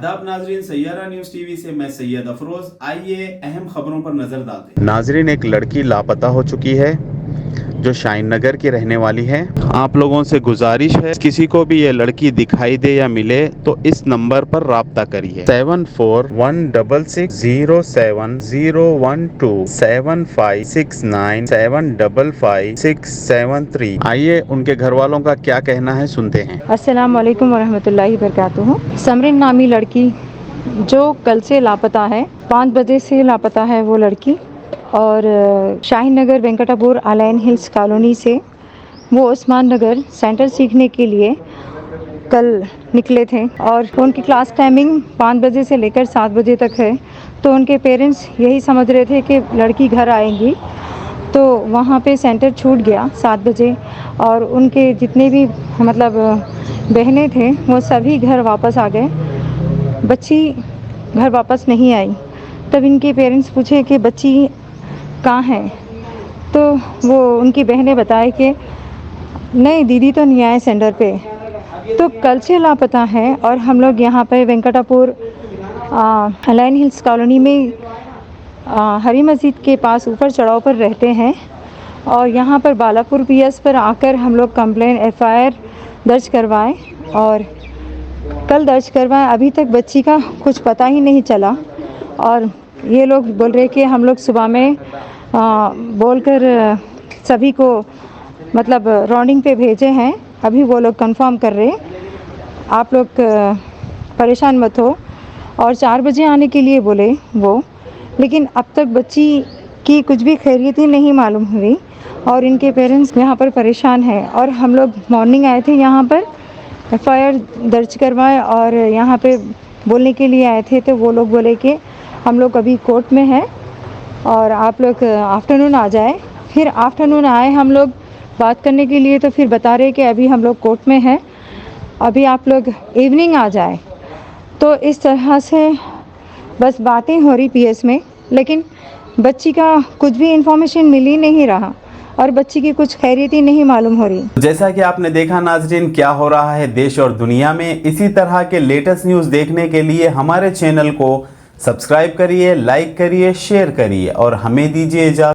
आदाब नाजरीन, Saiyaara news TV से मैं सैयद अफरोज। आइए अहम खबरों पर नजर डालते हैं। नाजरीन, एक लड़की लापता हो चुकी है जो शाहीन नगर की रहने वाली है। आप लोगों से गुजारिश है, किसी को भी ये लड़की दिखाई दे या मिले तो इस नंबर पर राब्ता करिए 7416607012 7569755673। आइए उनके घर वालों का क्या कहना है, सुनते हैं। अस्सलाम वालेकुम वरहमतुल्लाहि वबरकातुहू। समरिन नामी लड़की जो कल से लापता है, 5 बजे से लापता है वो लड़की, और शाहीन नगर वेंकटापुर अलाइन हिल्स कॉलोनी से वो उस्मान नगर सेंटर सीखने के लिए कल निकले थे और उनकी क्लास टाइमिंग 5 बजे से लेकर 7 बजे तक है। तो उनके पेरेंट्स यही समझ रहे थे कि लड़की घर आएंगी, तो वहाँ पे सेंटर छूट गया 7 बजे और उनके जितने भी मतलब बहनें थे वो सभी घर वापस आ गए। बच्ची घर वापस नहीं आई। तब इनके पेरेंट्स पूछे कि बच्ची कहाँ है, तो वो उनकी बहनें बताए कि नहीं दीदी तो नहीं आए सेंटर पे, तो कल से लापता है। और हम लोग यहाँ पे वेंकटापुर अलाइन हिल्स कॉलोनी में हरी मस्जिद के पास ऊपर चढ़ाव पर रहते हैं और यहाँ पर बालापुर पीएस पर आकर हम लोग कंप्लेन एफआईआर दर्ज करवाएं और कल दर्ज करवाएं। अभी तक बच्ची का कुछ पता ही नहीं चला और ये लोग बोल रहे कि हम लोग सुबह में बोलकर सभी को मतलब राउंडिंग पे भेजे हैं। अभी वो लोग कंफर्म कर रहे, आप लोग परेशान मत हो, और 4 बजे आने के लिए बोले वो, लेकिन अब तक बच्ची की कुछ भी खैरियत ही नहीं मालूम हुई और इनके पेरेंट्स यहाँ पर परेशान हैं। और हम लोग मॉर्निंग आए थे यहाँ पर एफआईआर दर्ज करवाए और यहाँ पे बोलने के लिए आए थे, तो वो लोग बोले कि हम लोग अभी कोर्ट में हैं और आप लोग आफ्टरनून आ जाए। फिर आफ्टरनून आए हम लोग बात करने के लिए, तो फिर बता रहे कि अभी हम लोग कोर्ट में हैं, अभी आप लोग इवनिंग आ जाए। तो इस तरह से बस बातें हो रही पीएस में, लेकिन बच्ची का कुछ भी इंफॉर्मेशन मिल ही नहीं रहा और बच्ची की कुछ खैरियत ही नहीं मालूम हो रही। जैसा कि आपने देखा नाजरीन, क्या हो रहा है देश और दुनिया में। इसी तरह के लेटेस्ट न्यूज देखने के लिए हमारे चैनल को सब्सक्राइब करिए, लाइक करिए, शेयर करिए और हमें दीजिए इजाज़त।